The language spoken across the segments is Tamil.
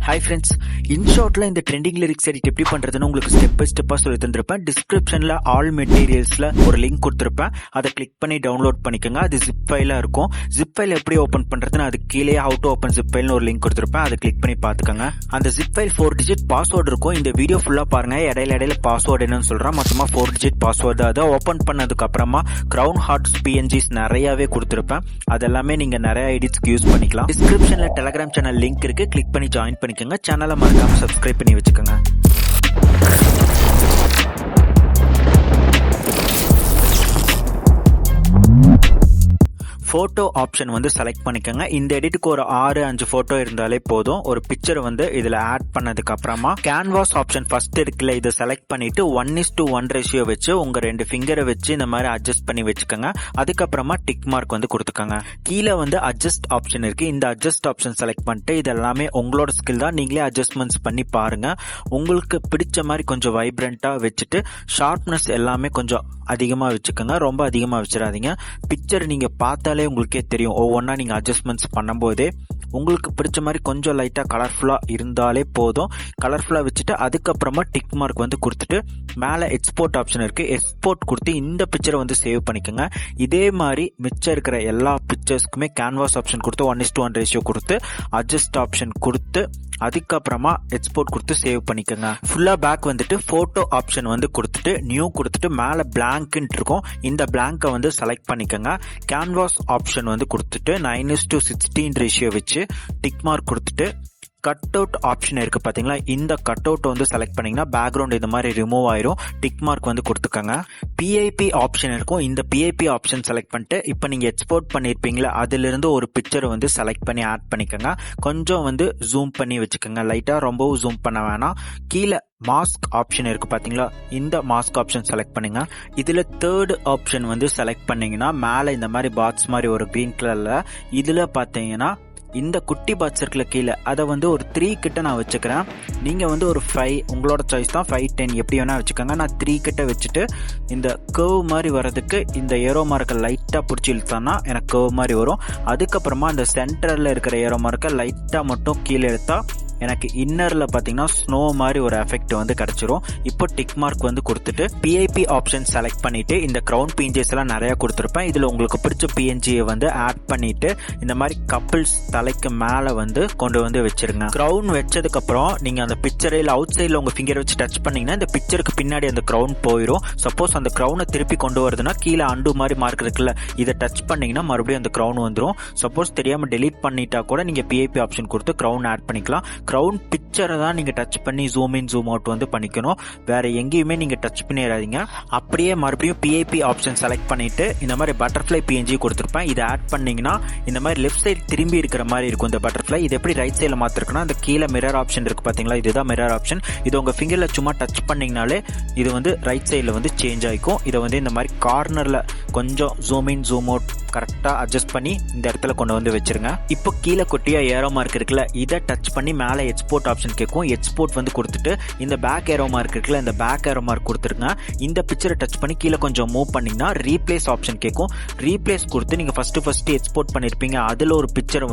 ஹாய் ஃப்ரெண்ட்ஸ், இன்ஷார்ட்ல இந்த ட்ரெண்டிங் லிரிக்ஸ் எடிட் எப்படி பண்றதுன்னு உங்களுக்கு ஸ்டெப் பை ஸ்டெப்பா சொல்லி தந்திருப்பேன். டிஸ்கிரிப்ஷன்ல ஆல் மெட்டீரியல்ஸ்ல ஒரு லிங்க் கொடுத்திருப்பேன். அதை கிளிக் பண்ணி டவுன்லோட் பண்ணிக்கோங்க. அது ஜிப் ஃபைலா இருக்கும். ஜிப் ஃபைல் எப்படி ஓபன் பண்றதுன்னு அது கீழே ஹவு டு ஓபன் ஜிப் ஃபைல்னு ஒரு லிங்க் கொடுத்திருப்பேன். அதை கிளிக் பண்ணி பாத்துக்கோங்க. அந்த ஜிப் ஃபைல் 4 டிஜிட் பாஸ்வேர்டு இருக்கும். இந்த வீடியோ ஃபுல்லா பாருங்க. இடையில பாஸ்வேர்டு என்னன்னு சொல்றேன். மொத்தமா 4 டிஜிட் பாஸ்வேர்டு. அதை ஓபன் பண்ணதுக்கு அப்புறமா கிரவுன் ஹார்ட்ஸ் PNGs நிறையவே கொடுத்திருப்பேன். அதெல்லாமே நீங்க நிறைய எடிட்ஸ்க்கு யூஸ் பண்ணிக்கலாம். டிஸ்கிரிப்ஷன்ல டெலிகிராம் சேனல் லிங்க் இருக்கு. கிளிக் பண்ணி ஜாயின் பண்ணிக்கோங்க. சேனலை மறக்காம சப்ஸ்கிரைப் பண்ணி வச்சுக்கோங்க. போட்டோ ஆப்ஷன் செலக்ட் பண்ணிக்கோங்க. இந்த எடிட்டுக்கு ஒரு 6-5 போட்டோ இருந்தாலே போதும். ஒரு பிக்சர் இதுல ஆட் பண்ணதுக்கு அப்புறமா கேன்வாஸ் ஆப்ஷன் ஃபர்ஸ்ட் இருக்குல்ல, இதை செலக்ட் பண்ணிட்டு 1:1 ரேஷியோ வச்சு உங்க 2 ஃபிங்கரை வச்சு இந்த மாதிரி அட்ஜஸ்ட் பண்ணி வச்சுக்கோங்க. அதுக்கப்புறமா டிக் மார்க் கொடுத்துக்கோங்க. கீழே அட்ஜஸ்ட் ஆப்ஷன் இருக்கு. இந்த அட்ஜஸ்ட் ஆப்ஷன் செலக்ட் பண்ணிட்டு இதெல்லாமே உங்களோட ஸ்கில் தான். நீங்களே அட்ஜஸ்ட்மெண்ட்ஸ் பண்ணி பாருங்க. உங்களுக்கு பிடிச்ச மாதிரி கொஞ்சம் வைப்ரண்டா வச்சுட்டு ஷார்ப்னஸ் எல்லாமே கொஞ்சம் அதிகமா வச்சுக்கோங்க. ரொம்ப அதிகமா வச்சிடாதீங்க. பிக்சர் நீங்க பார்த்தாலே உங்களுக்கே தெரியும். ஒவ்வொன்றா நீங்க அட்ஜஸ்ட்மெண்ட்ஸ் பண்ணும்போதே உங்களுக்கு பிடிச்ச மாதிரி கொஞ்சம் லைட்டா கலர்ஃபுல்லா இருந்தாலே போதும். கலர்ஃபுல்லா வச்சுட்டு அதுக்கப்புறமா டிக் மார்க் கொடுத்துட்டு மேல எக்ஸ்போர்ட் ஆப்ஷன் இருக்கு. எக்ஸ்போர்ட் கொடுத்து இந்த பிக்சரை சேவ் பண்ணிக்கோங்க. இதே மாதிரி மிச்சம் இருக்கிற எல்லா பிக்சர்ஸ்க்குமே கேன்வாஸ் ஆப்ஷன் கொடுத்து 1:1 ரேஷியோ கொடுத்து அட்ஜஸ்ட் ஆப்ஷன் கொடுத்து அதுக்கப்புறமா எக்ஸ்போர்ட் கொடுத்து சேவ் பண்ணிக்கோங்க. ஃபுல்லா பேக் போட்டோ ஆப்ஷன் கொடுத்துட்டு நியூ கொடுத்துட்டு மேல பிளாங்க் இருக்கும். இந்த பிளாங்கை செலக்ட் பண்ணிக்கோங்க. கேன்வாஸ் ஆப்ஷன் கொடுத்துட்டு 9:16 ரேஷியோ வச்சு டிக் மார்க் கொடுத்துட்டு கட் அவுட் ஆப்ஷன் இருக்கு பாத்தீங்களா, இந்த கட் அவுட் செலக்ட் பண்ணீங்கன்னா பேக்ரவுண்ட் இந்த மாதிரி ரிமூவ் ஆயிரும். டிக் மார்க் கொடுத்துக்கோங்க. PIP ஆப்ஷன் இருக்கும். இந்த PIP ஆப்ஷன் செலக்ட் பண்ணிட்டு இப்ப நீங்க எக்ஸ்போர்ட் பண்ணிருப்பீங்களா, அதுல இருந்து ஒரு பிக்சர் செலக்ட் பண்ணி ஆட் பண்ணிக்கோங்க. கொஞ்சம் ஜூம் பண்ணி வச்சுக்கோங்க. லைட்டா ரொம்பவும் ஜூம் பண்ண வேணாம். கீழே மாஸ்க் ஆப்ஷன் இருக்கு பாத்தீங்களா, இந்த மாஸ்க் ஆப்ஷன் செலக்ட் பண்ணுங்க. இதுல தேர்ட் ஆப்ஷன் செலக்ட் பண்ணீங்கன்னா மேல இந்த மாதிரி பாட்ஸ் மாதிரி ஒரு கிரீன் கலர்ல இதுல பாத்தீங்கன்னா இந்த குட்டி பாட்ஸ் இருக்குல்ல கீழே, அதை ஒரு 3 கிட்ட நான் வச்சுக்கிறேன். நீங்க ஒரு 5 உங்களோட சாய்ஸ் தான். 5, 10 எப்படி வேணா வச்சுக்கோங்க. நான் 3 கிட்ட வச்சுட்டு இந்த கர்வ் மாதிரி வர்றதுக்கு இந்த ஏரோ மார்க்கை லைட்டா பிடிச்சி இழுத்தானா எனக்கு கர்வ் மாதிரி வரும். அதுக்கப்புறமா அந்த சென்டர்ல இருக்கிற ஏரோ மார்க்கை லைட்டா மட்டும் கீழே எடுத்தா எனக்கு இன்னர்ல பாத்தீங்கன்னா ஸ்னோ மாதிரி ஒரு எஃபெக்ட் கிடைச்சிரும். இப்போ டிக் மார்க் கொடுத்துட்டு PIP ஆப்ஷன் செலக்ட் பண்ணிட்டு இந்த கிரவுன் PNGs எல்லாம் நிறைய கொடுத்திருப்பேன். இதுல உங்களுக்கு பிடிச்ச PNG-யை ஆட் பண்ணிட்டு இந்த மாதிரி கப்பிள்ஸ் தலைக்கு மேல கொண்டு வச்சிருங்க. கிரவுன் வச்சதுக்கு அப்புறம் நீங்க அந்த பிக்சரை இல்ல அவுட் சைட்ல உங்க ஃபிங்கர் வச்சு டச் பண்ணீங்கன்னா இந்த பிக்சருக்கு பின்னாடி அந்த கிரவுன் போயிடும். சப்போஸ் அந்த கிரவுனை திருப்பி கொண்டு வருதுன்னா கீழே அண்டு மாதிரி மார்க் இருக்குல்ல, இதை டச் பண்ணீங்கன்னா மறுபடியும் அந்த கிரவுன் வந்துடும். சப்போஸ் தெரியாம டெலீட் பண்ணிட்டா கூட நீங்க PIP ஆப்ஷன் கொடுத்து கிரவுன் ஆட் பண்ணிக்கலாம். கிரவுன் பிக்சரை தான் நீங்க டச் பண்ணி ஜூம் இன் ஜூம் அவுட் பண்ணிக்கணும். வேற எங்கேயுமே நீங்க டச் பண்ணிடாதீங்க. அப்படியே மறுபடியும் PIP ஆப்ஷன் செலக்ட் பண்ணிட்டு இந்த மாதிரி பட்டர்ஃபிளை PNG கொடுத்திருப்பேன். இதை ஆட் பண்ணீங்கன்னா இந்த மாதிரி லெஃப்ட் சைடு திரும்பி இருக்கிற மாதிரி இருக்கும் இந்த பட்டர்ஃபிளை. இது எப்படி ரைட் சைட்ல மாத்திருக்குன்னா இந்த கீழே மிரர் ஆப்ஷன் இருக்கு பாத்தீங்களா, இதுதான் மிரர் ஆப்ஷன். இது உங்க ஃபிங்கர்ல சும்மா டச் பண்ணீங்கனாலே இது ரைட் சைட்ல சேஞ்ச் ஆயிக்கும். இதை இந்த மாதிரி கார்னர்ல கொஞ்சம் ஜூம் இன் ஜூம் அவுட் கரெக்டா அட்ஜஸ்ட் பண்ணி இந்த இடத்துல கொண்டு வச்சிருங்க. இப்போ கீழே குட்டியா ஏரோ மார்க் இருக்குல்ல, இதை டச் பண்ணி மேல எக்ஸ்போர்ட் ஆப்ஷன் கேட்கும். எக்ஸ்போர்ட் கொடுத்துட்டு இந்த பேக் ஏரோ மார்க் இருக்குல்ல, இந்த பேக் ஏரோ மார்க் கொடுத்துருங்க. இந்த பிக்சரை டச் பண்ணி கீழே கொஞ்சம் மூவ் பண்ணீங்கன்னா ரீப்ளேஸ் ஆப்ஷன் கேட்கும். ரீப்ளேஸ் கொடுத்து நீங்க ஃபர்ஸ்ட் எக்ஸ்போர்ட் பண்ணிருப்பீங்க, அதுல ஒரு பிக்சரை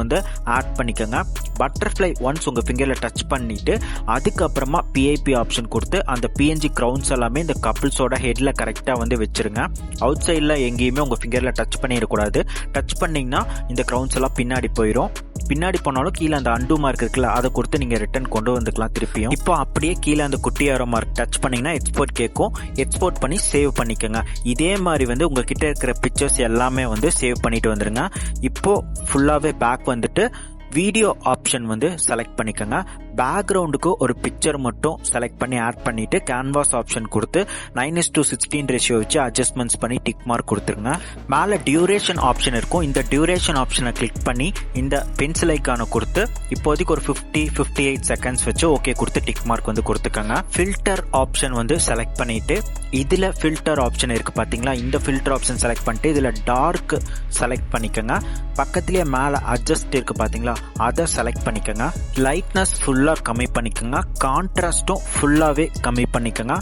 ஆட் பண்ணிக்கோங்க. பட்டர்ஃபிளை ஒன்ஸ் உங்க ஃபிங்கர்ல டச் பண்ணிட்டு அதுக்கப்புறமா PIP ஆப்ஷன் கொடுத்து அந்த PNG கிரவுன்ஸ் எல்லாமே இந்த கப்பிள்ஸோட ஹெட்ல கரெக்டா வச்சிருங்க. அவுட் சைட்ல எங்கேயுமே உங்க ஃபிங்கர்ல டச் பண்ணிடக்கூடாது. டச் பண்ணீங்கன்னா இந்த கிரவுன்ஸ் எல்லாம் பின்னாடி போயிடும். பின்னாடி போனாலும் கீழே அந்த அண்டு மார்க் இருக்குல்ல, அதை கொடுத்து நீங்க ரிட்டர்ன் கொண்டு வந்துக்கலாம் திருப்பியும். இப்போ அப்படியே கீழே அந்த குட்டி ஏரோ மார்க் டச் பண்ணீங்கன்னா எக்ஸ்போர்ட் கேட்கும். எக்ஸ்போர்ட் பண்ணி சேவ் பண்ணிக்கோங்க. இதே மாதிரி உங்ககிட்ட இருக்கிற பிக்சர்ஸ் எல்லாமே சேவ் பண்ணிட்டு வந்துருங்க. இப்போ ஃபுல்லாவே பேக் வீடியோ ஆப்ஷன் செலக்ட் பண்ணிக்கோங்க. பேக்ரவுண்டுக்கு ஒரு பிக்சர் மட்டும் செலக்ட் பண்ணி ஆட் பண்ணிட்டு கேன்வாஸ் ஆப்ஷன் கொடுத்து 9:16 ரேஷியோ வச்சு அட்ஜஸ்ட்மெண்ட்ஸ் பண்ணி டிக் மார்க் கொடுத்துருங்க. மேல டியூரேஷன் ஆப்ஷன் இருக்கும். இந்த டியூரேஷன் ஆப்ஷனை கிளிக் பண்ணி இந்த பென்சில் ஐக்கான கொடுத்து இப்போதைக்கு ஒரு 50-58 செகண்ட்ஸ் வச்சு ஓகே கொடுத்து டிக் மார்க் கொடுத்துக்கோங்க. ஃபில்டர் ஆப்ஷன் செலக்ட் பண்ணிட்டு இதுல ஃபில்டர் ஆப்ஷன் இருக்கு பாத்தீங்களா, இந்த ஃபில்டர் ஆப்ஷன் செலக்ட் பண்ணிட்டு இதுல டார்க் செலக்ட் பண்ணிக்கோங்க. பக்கத்திலேயே மேல அட்ஜஸ்ட் இருக்கு பாத்தீங்களா, அதை செலக்ட் பண்ணிக்கோங்க. லைட்னஸ் ஃபுல்லா கம்மி பண்ணிக்கோங்க. கான்ட்ராஸ்டும் ஃபுல்லாவே கம்மி பண்ணிக்கோங்க.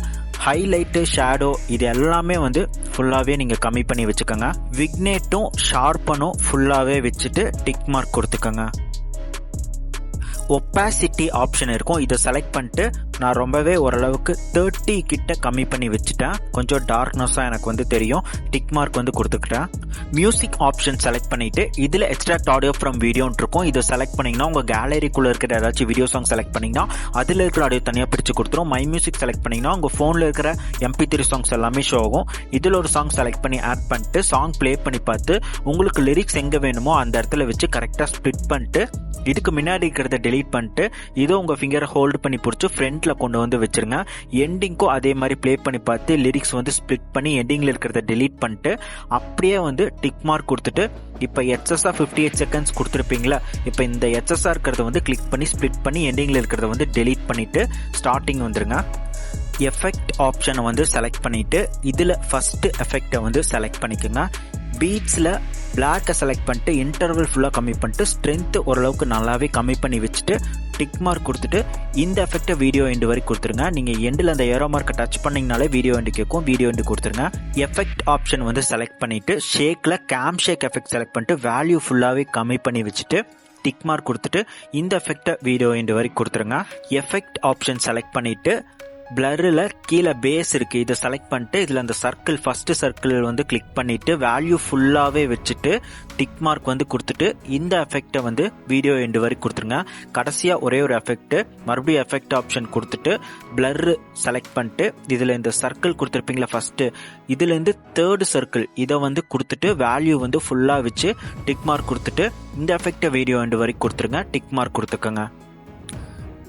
ஹைலைட்டு ஷேடோ இது எல்லாமே ஃபுல்லாவே நீங்க கம்மி பண்ணி வச்சுக்கோங்க. விக்னேட்டும் ஷார்ப்பனும் ஃபுல்லாவே வச்சுட்டு டிக் மார்க் கொடுத்துக்கோங்க. ஒப்பாசிட்டி ஆப்ஷன் இருக்கும். இதை செலக்ட் பண்ணிட்டு நான் ரொம்பவே ஓரளவுக்கு 30 கிட்ட கம்மி பண்ணி வச்சுட்டேன். கொஞ்சம் டார்க்னஸா எனக்கு வந்து தெரியும். டிக் மார்க் வந்து கொடுத்துக்கிட்டேன். மியூசிக் ஆப்ஷன் செலக்ட் பண்ணிட்டு இதுல எக்ஸ்ட்ராக்ட் ஆடியோ ஃப்ரம் வீடியோன்னு இருக்கும். இதை செலக்ட் பண்ணீங்கன்னா உங்க கேலரிக்குள்ள இருக்கிற ஏதாச்சும் வீடியோ சாங் செலக்ட் பண்ணீங்கன்னா அதுல இருக்கிற ஆடியோ தனியா பிரிச்சு கொடுத்துரும். மை மியூசிக் செலக்ட் பண்ணீங்கன்னா உங்க போன்ல இருக்கிற MP3 சாங்ஸ் எல்லாமே ஷோ ஆகும். இதுல ஒரு சாங் செலக்ட் பண்ணி ஆட் பண்ணிட்டு சாங் பிளே பண்ணி பார்த்து உங்களுக்கு லிரிக்ஸ் எங்க வேணுமோ அந்த இடத்துல வச்சு கரெக்டா ஸ்பிளிட் பண்ணிட்டு இதுக்கு முன்னாடி இருக்கிறத டெலீட் பண்ணிட்டு இதோ உங்க ஃபிங்கரை ஹோல்டு பண்ணி பிடிச்சி ஃப்ரண்ட்ல கொண்டு வந்து வச்சிருங்க. எண்டிங்க்கும் அதே மாதிரி பிளே பண்ணி பார்த்து லிரிக்ஸ் வந்து ஸ்பிளிட் பண்ணி எண்டிங்ல இருக்கிறத டெலீட் பண்ணிட்டு அப்படியே வந்து டிக் மார்க் கொடுத்துட்டு இப்ப HSR 58 செகண்ட்ஸ் கொடுத்துருப்பீங்களா, இப்ப இந்த HSR இருக்கிறத வந்து கிளிக் பண்ணி ஸ்பிளிட் பண்ணி எண்டிங்ல இருக்கிறத வந்து டெலீட் பண்ணிட்டு ஸ்டார்டிங் வந்துருங்க. எஃபெக்ட் ஆப்ஷனை வந்து செலக்ட் பண்ணிட்டு இதுல ஃபர்ஸ்ட் எஃபெக்டை வந்து செலக்ட் பண்ணிக்கோங்க. பீட்ஸ்ல பிளாக்கை செலக்ட் பண்ணிட்டு இன்டர்வல் ஃபுல்லாக கம்மி பண்ணிட்டு ஸ்ட்ரென்த் ஓரளவுக்கு நல்லாவே கம்மி பண்ணி வச்சுட்டு டிக் மார்க் கொடுத்துட்டு இந்த எஃபெக்டை வீடியோ எண்டு வரைக்கும் கொடுத்துருங்க. நீங்க எண்டில் அந்த ஏரோ மார்க்கை டச் பண்ணீங்கனாலே வீடியோ எண்டு கேட்கும். வீடியோ எண்டு கொடுத்துருங்க. எஃபெக்ட் ஆப்ஷன் வந்து செலக்ட் பண்ணிட்டு ஷேக்ல கேம் ஷேக் எஃபெக்ட் செலக்ட் பண்ணிட்டு வேல்யூ ஃபுல்லாவே கம்மி பண்ணி வச்சுட்டு டிக் மார்க் கொடுத்துட்டு இந்த எஃபெக்டை வீடியோ எண்டு வரைக்கும் கொடுத்துருங்க. எஃபெக்ட் ஆப்ஷன் செலக்ட் பண்ணிட்டு பிளர்ல கீழே பேஸ் இருக்கு, இதை செலக்ட் பண்ணிட்டு இதுல அந்த சர்க்கிள் ஃபர்ஸ்ட் சர்க்கிள் வந்து கிளிக் பண்ணிட்டு வேல்யூ ஃபுல்லாவே வச்சுட்டு டிக் மார்க் வந்து கொடுத்துட்டு இந்த எஃபெக்டை வந்து வீடியோ எண்டு வரைக்கும் கொடுத்துருங்க. கடைசியா ஒரே ஒரு எஃபெக்ட் மறுபடியும் எஃபெக்ட் ஆப்ஷன் கொடுத்துட்டு பிளர் செலக்ட் பண்ணிட்டு இதுல இந்த சர்க்கிள் கொடுத்துருப்பீங்களா ஃபர்ஸ்ட், இதுல இருந்து தேர்ட் சர்க்கிள் இதை வந்து கொடுத்துட்டு வேல்யூ வந்து ஃபுல்லா வச்சு டிக் மார்க் கொடுத்துட்டு இந்த எஃபெக்டை வீடியோ எண்டு வரைக்கும் கொடுத்துருங்க. டிக் மார்க் கொடுத்துக்கோங்க.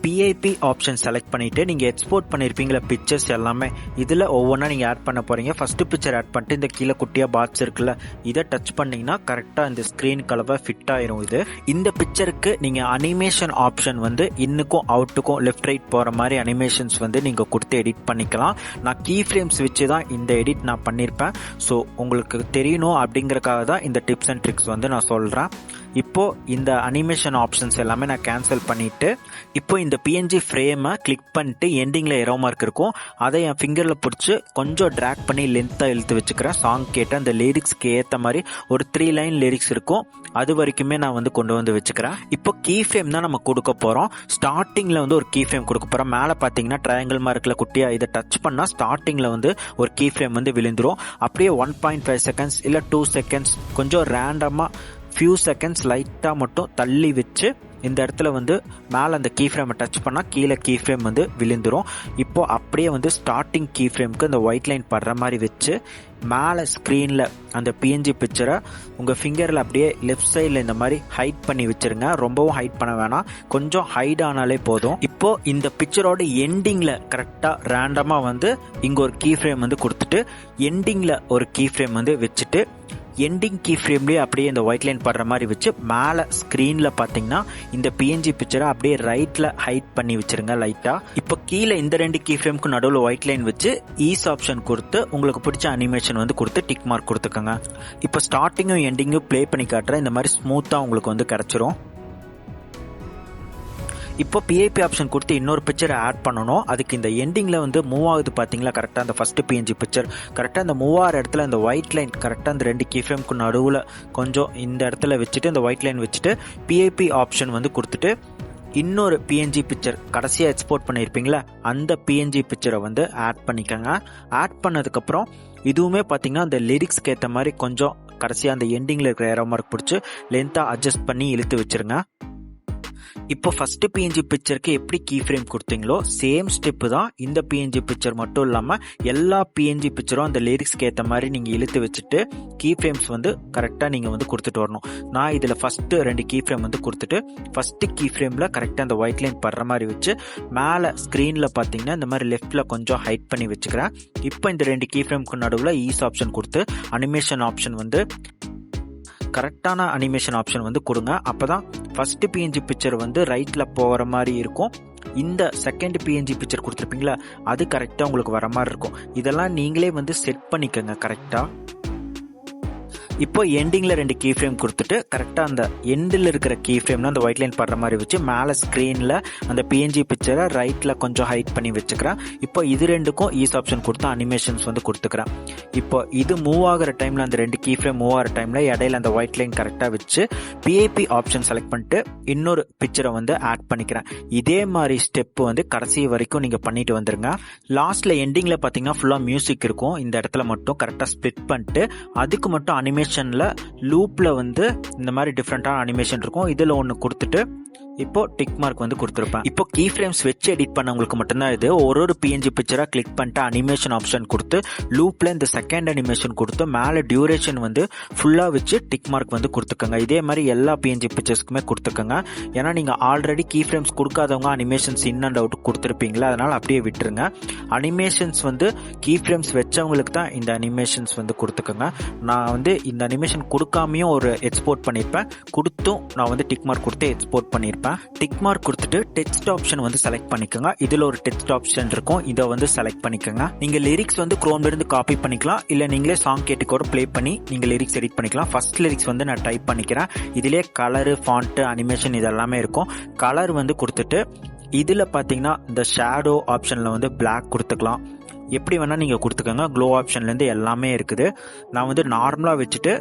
PIP ஆப்ஷன் செலக்ட் பண்ணிட்டு நீங்க எக்ஸ்போர்ட் பண்ணிருப்பீங்களா பிக்சர்ஸ் எல்லாமே இதுல ஒவ்வொன்றா நீங்க ஆட் பண்ண போறீங்க. ஃபர்ஸ்ட் பிக்சர் ஆட் பண்ணிட்டு இந்த கீழே குட்டியா பாட்ஸ் இருக்குல்ல இதை டச் பண்ணீங்கன்னா கரெக்டா இந்த ஸ்கிரீன் கலவை ஃபிட் ஆயிரும். இது இந்த பிக்சருக்கு நீங்க அனிமேஷன் ஆப்ஷன் வந்து இன்னுக்கும் அவுட்டுக்கும் லெஃப்ட் ரைட் போற மாதிரி அனிமேஷன்ஸ் வந்து நீங்க கொடுத்து எடிட் பண்ணிக்கலாம். நான் கீ ஃப்ரேம்ஸ் வச்சு தான் இந்த எடிட் நான் பண்ணிருப்பேன். ஸோ உங்களுக்கு தெரியணும் அப்படிங்கறக்காக தான் இந்த டிப்ஸ் அண்ட் ட்ரிக்ஸ் வந்து நான் சொல்றேன். இப்போ இந்த அனிமேஷன் ஆப்ஷன்ஸ் எல்லாமே நான் கேன்சல் பண்ணிட்டு இப்போ இந்த PNG ஃப்ரேமை கிளிக் பண்ணிட்டு எண்டிங்ல ஏரோ மார்க் இருக்கும், அதை என் ஃபிங்கர்ல பிடிச்சி கொஞ்சம் டிராக் பண்ணி லென்த்தா இழுத்து வச்சுக்கிறேன். சாங் கேட்ட அந்த லிரிக்ஸ்க்கு ஏற்ற மாதிரி ஒரு 3 லைன் லிரிக்ஸ் இருக்கும், அது வரைக்குமே நான் வந்து கொண்டு வந்து வச்சுக்கிறேன். இப்போ கீ ஃப்ரேம் தான் நம்ம கொடுக்க போறோம். ஸ்டார்டிங்ல வந்து ஒரு கீ ஃப்ரேம் கொடுக்க போறோம். மேல பாத்தீங்கன்னா ட்ரையாங்கிள் மார்க்ல குட்டியா இதை டச் பண்ணா ஸ்டார்டிங்ல வந்து ஒரு கீ ஃப்ரேம் வந்து விழுந்துரும். அப்படியே 1.5 செகண்ட்ஸ் இல்ல 2 செகண்ட்ஸ் கொஞ்சம் ரேண்டமா ஃபியூ செகண்ட்ஸ் லைட்டா மட்டும் தள்ளி வச்சு இந்த இடத்துல வந்து மேல அந்த கீ ஃப்ரேமை டச் பண்ணா கீழே கீ ஃப்ரேம் வந்து விழுந்துரும். இப்போ அப்படியே வந்து ஸ்டார்டிங் கீ ஃப்ரேம்க்கு அந்த ஒயிட் லைன் படுற மாதிரி வச்சு மேல ஸ்கிரீன்ல அந்த PNG பிக்சரை உங்க ஃபிங்கர்ல அப்படியே லெஃப்ட் சைட்ல இந்த மாதிரி ஹைட் பண்ணி வச்சிருங்க. ரொம்பவும் ஹைட் பண்ண வேணாம், கொஞ்சம் ஹைட் ஆனாலே போதும். இப்போ இந்த பிக்சரோட எண்டிங்ல கரெக்டா ரேண்டமா வந்து இங்க ஒரு கீ ஃப்ரேம் வந்து கொடுத்துட்டு எண்டிங்ல ஒரு கீ ஃப்ரேம் வந்து வச்சுட்டு எண்டிங் கீ ஃப்ரேம்லயே அப்படியே இந்த ஒயிட் லைன் படுற மாதிரி வச்சு மேல ஸ்கிரீன்ல பாத்தீங்கன்னா இந்த PNG பிக்சரை அப்படியே ரைட்ல ஹைட் பண்ணி வச்சிருங்க லைட்டா. இப்போ கீழே இந்த 2 கீ ஃப்ரேம்க்கு நடுவில் ஒயிட் லைன் வச்சு ஈஸ் ஆப்ஷன் கொடுத்து உங்களுக்கு பிடிச்ச அனிமேஷன் வந்து கொடுத்து டிக் மார்க் கொடுத்துக்கோங்க. இப்போ ஸ்டார்டிங்கும் எண்டிங்கும் பிளே பண்ணி காட்டுறேன், இந்த மாதிரி ஸ்மூத்தா உங்களுக்கு வந்து கிடைச்சிரும். இப்போ PIP ஆப்ஷன் கொடுத்து இன்னொரு பிக்சரை ஆட் பண்ணணும். அதுக்கு இந்த எண்டிங்ல வந்து மூவ் ஆகுது பாத்தீங்களா கரெக்டா அந்த ஃபர்ஸ்ட் PNG பிக்சர் கரெக்டா அந்த மூவ் ஆகிற இடத்துல அந்த ஒயிட் லைன் கரெக்டா அந்த 2 கீ ஃப்ரேம்க்கு நடுவுல கொஞ்சம் இந்த இடத்துல வச்சுட்டு இந்த ஒயிட் லைன் வச்சுட்டு PIP ஆப்ஷன் வந்து கொடுத்துட்டு இன்னொரு PNG பிக்சர் கடைசியா எக்ஸ்போர்ட் பண்ணிருப்பீங்களா அந்த PNG பிக்சரை வந்து ஆட் பண்ணிக்கோங்க. ஆட் பண்ணதுக்கு அப்புறம் இதுவுமே பாத்தீங்கன்னா அந்த லிரிக்ஸ்க்கு ஏற்ற மாதிரி கொஞ்சம் கடைசியா அந்த எண்டிங்ல இருக்கிற ஏரோ மார்க் பிடிச்சி லென்த்தா அட்ஜஸ்ட் பண்ணி இழுத்து வச்சிருங்க. இப்போ ஃபர்ஸ்ட் PNG பிக்சருக்கு எப்படி கீ ஃப்ரேம் கொடுத்தீங்களோ சேம் ஸ்டெப் தான் இந்த PNG பிக்சர் மட்டும் இல்லாம எல்லா PNG பிக்சரும் அந்த லிரிக்ஸ்க்கு ஏற்ற மாதிரி நீங்க இழுத்து வச்சுட்டு கீ ஃப்ரேம்ஸ் வந்து கரெக்டா நீங்க வந்து கொடுத்துட்டு வரணும். நான் இதுல ஃபர்ஸ்ட் 2 கீ ஃப்ரேம் வந்து கொடுத்துட்டு ஃபர்ஸ்ட் கீ ஃப்ரேம்ல கரெக்டா அந்த ஒயிட் லைன் படுற மாதிரி வச்சு மேல ஸ்கிரீன்ல பாத்தீங்கன்னா இந்த மாதிரி லெஃப்ட்ல கொஞ்சம் ஹைட் பண்ணி வச்சுக்கிறேன். இப்போ இந்த 2 கீ ஃப்ரேம்க்கு நடுவுல ஈஸ் ஆப்ஷன் கொடுத்து அனிமேஷன் ஆப்ஷன் வந்து கரெக்டான அனிமேஷன் ஆப்ஷன் வந்து கொடுங்க. அப்பதான் ஃபர்ஸ்ட் PNG பிக்சர் வந்து ரைட்ல போற மாதிரி இருக்கும். இந்த செகண்ட் PNG பிக்சர் கொடுத்துருப்பீங்களா அது கரெக்டா உங்களுக்கு வர மாதிரி இருக்கும். இதெல்லாம் நீங்களே வந்து செட் பண்ணிக்கோங்க கரெக்டா. இப்போ எண்டிங்ல 2 கீ ஃப்ரேம் கொடுத்துட்டு கரெக்டா அந்த எண்டில் இருக்கிற கீ ஃப்ரேம்ல அந்த ஒயிட் லைன் படுற மாதிரி வச்சு மேல ஸ்கிரீன்ல அந்த பிஎன்ஜி பிக்சரை ரைட்ல கொஞ்சம் ஹைட் பண்ணி வச்சுக்கிறேன். இப்போ இது ரெண்டுக்கும் ஈஸ் ஆப்ஷன் கொடுத்து அனிமேஷன்ஸ் வந்து கொடுத்துக்கிறேன். இப்போ இது மூவ் ஆகிற டைம்ல அந்த 2 கீ ஃப்ரேம் மூவ் ஆகிற டைம்ல இடையில அந்த ஒயிட் லைன் கரெக்டா வச்சு பிஐபி ஆப்ஷன் செலக்ட் பண்ணிட்டு இன்னொரு பிக்சரை வந்து ஆட் பண்ணிக்கிறேன். இதே மாதிரி ஸ்டெப் வந்து கடைசி வரைக்கும் நீங்க பண்ணிட்டு வந்துருங்க. லாஸ்ட்ல எண்டிங்ல பாத்தீங்கன்னா ஃபுல்லா மியூசிக் இருக்கும். இந்த இடத்துல மட்டும் கரெக்டா ஸ்பிளிட் பண்ணிட்டு அதுக்கு மட்டும் அனிமேஷன்ல லூப்ல வந்து இந்த மாதிரி டிஃப்ரெண்டான அனிமேஷன் இருக்கும். இதுல ஒன்னு கொடுத்துட்டு இப்போ டிக் மார்க் வந்து கொடுத்துருப்பேன். இப்போ கீ ஃப்ரேம்ஸ் வச்சு எடிட் பண்ணவங்களுக்கு மட்டும்தான் இது. ஒரு பிஎன்ஜி பிக்சரா கிளிக் பண்ணிட்டு அனிமேஷன் ஆப்ஷன் கொடுத்து லூப்ல இந்த செகண்ட் அனிமேஷன் கொடுத்து மேல டியூரேஷன் வந்து ஃபுல்லா வச்சு டிக் மார்க் வந்து கொடுத்துக்கோங்க. இதே மாதிரி எல்லா பிஎன்ஜி பிக்சர்ஸ்க்குமே கொடுத்துக்கோங்க. ஏன்னா நீங்க ஆல்ரெடி கீ ஃப்ரேம்ஸ் கொடுக்காதவங்க அனிமேஷன்ஸ் இன் அண்ட் அவுட் கொடுத்துருப்பீங்களா, அதனால அப்படியே விட்டுருங்க. அனிமேஷன்ஸ் வந்து கீ ஃப்ரேம்ஸ் வச்சவங்களுக்கு தான் இந்த அனிமேஷன்ஸ் வந்து கொடுத்துக்கோங்க. நான் வந்து இந்த அனிமேஷன் கொடுக்காமையும் ஒரு எக்ஸ்போர்ட் பண்ணியிருப்பேன், கொடுத்தும் நான் வந்து டிக் மார்க் கொடுத்து எக்ஸ்போர்ட் பண்ணியிருப்பேன். டிக் மார்க் கொடுத்துட்டு டெக்ஸ்ட் ஆப்ஷன் வந்து செலக்ட் பண்ணிக்கோங்க. இதுல ஒரு டெக்ஸ்ட் ஆப்ஷன் இருக்கும், இதை வந்து செலக்ட் பண்ணிக்கோங்க. நீங்க லிரிக்ஸ் வந்து குரோம்ல இருந்து காப்பி பண்ணிக்கலாம், இல்ல நீங்களே சாங் கேட்டு கூட ப்ளே பண்ணி நீங்க லிரிக்ஸ் எடிட் பண்ணிக்கலாம். ஃபர்ஸ்ட் லிரிக்ஸ் வந்து நான் டைப் பண்ணிக்கிறேன். இதுலயே கலரு, ஃபாண்ட், அனிமேஷன் இதெல்லாமே இருக்கும். கலர் வந்து கொடுத்துட்டு இதுல பாத்தீங்கன்னா இந்த ஷேடோ ஆப்ஷன்ல வந்து பிளாக் கொடுத்துக்கலாம். எப்படி வேணா நீங்க கொடுத்துக்கோங்க. க்ளோ ஆப்ஷன்ல இருந்து எல்லாமே இருக்குது. நான் வந்து நார்மலா வச்சுட்டு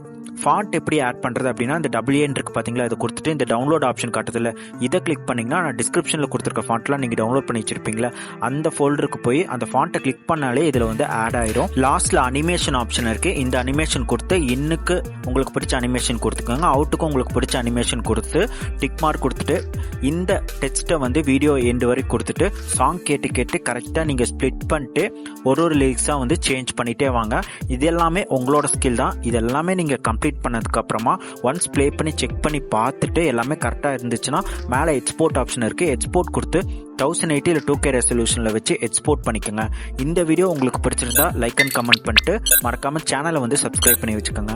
ஃபாண்ட் எப்படி ஆட் பண்றது அப்படின்னா இந்த WN இருக்கு பாத்தீங்களா, இதை கொடுத்துட்டு இந்த டவுன்லோட் ஆப்ஷன் காட்டுதுல, இதை கிளிக் பண்ணீங்கன்னா நான் டிஸ்கிரிப்ஷன்ல கொடுத்துருக்க ஃபாண்ட்லாம் நீங்க டவுன்லோட் பண்ணி வச்சிருப்பீங்களா, அந்த ஃபோல்டருக்கு போய் அந்த ஃபாண்ட்டை கிளிக் பண்ணாலே இதுல வந்து ஆட் ஆயிரும். லாஸ்ட்ல அனிமேஷன் ஆப்ஷன் இருக்கு. இந்த அனிமேஷன் கொடுத்து இன்னுக்கு உங்களுக்கு பிடிச்ச அனிமேஷன் கொடுத்துக்கோங்க, அவுட்டுக்கு உங்களுக்கு பிடிச்ச அனிமேஷன் கொடுத்து டிக் மார்க் கொடுத்துட்டு இந்த டெக்ஸ்ட்டை வந்து வீடியோ எண்டு வரைக்கும் கொடுத்துட்டு சாங் கேட்டு கரெக்டா நீங்க ஸ்பிளிட் பண்ணிட்டு ஒரு லிரிக்ஸா வந்து சேஞ்ச் பண்ணிட்டே வாங்க. இது எல்லாமே உங்களோட ஸ்கில் தான். இது எல்லாமே நீங்க கம்ப்ளீட் பண்ணதுக்கு அப்புறமா ஒன்ஸ் ப்ளே பண்ணி செக் பண்ணி பார்த்துட்டு எல்லாமே கரெக்டா இருந்துச்சுன்னா மேல எக்ஸ்போர்ட் ஆப்ஷன் இருக்கு. எக்ஸ்போர்ட் கொடுத்து 1080 இல்ல 2K ரெசல்யூஷன்ல வச்சு எக்ஸ்போர்ட் பண்ணிக்கோங்க. இந்த வீடியோ உங்களுக்கு பிடிச்சிருந்தா லைக் அண்ட் கமெண்ட் பண்ணிட்டு மறக்காம சேனலை வந்து சப்ஸ்கிரைப் பண்ணி வச்சுக்கோங்க.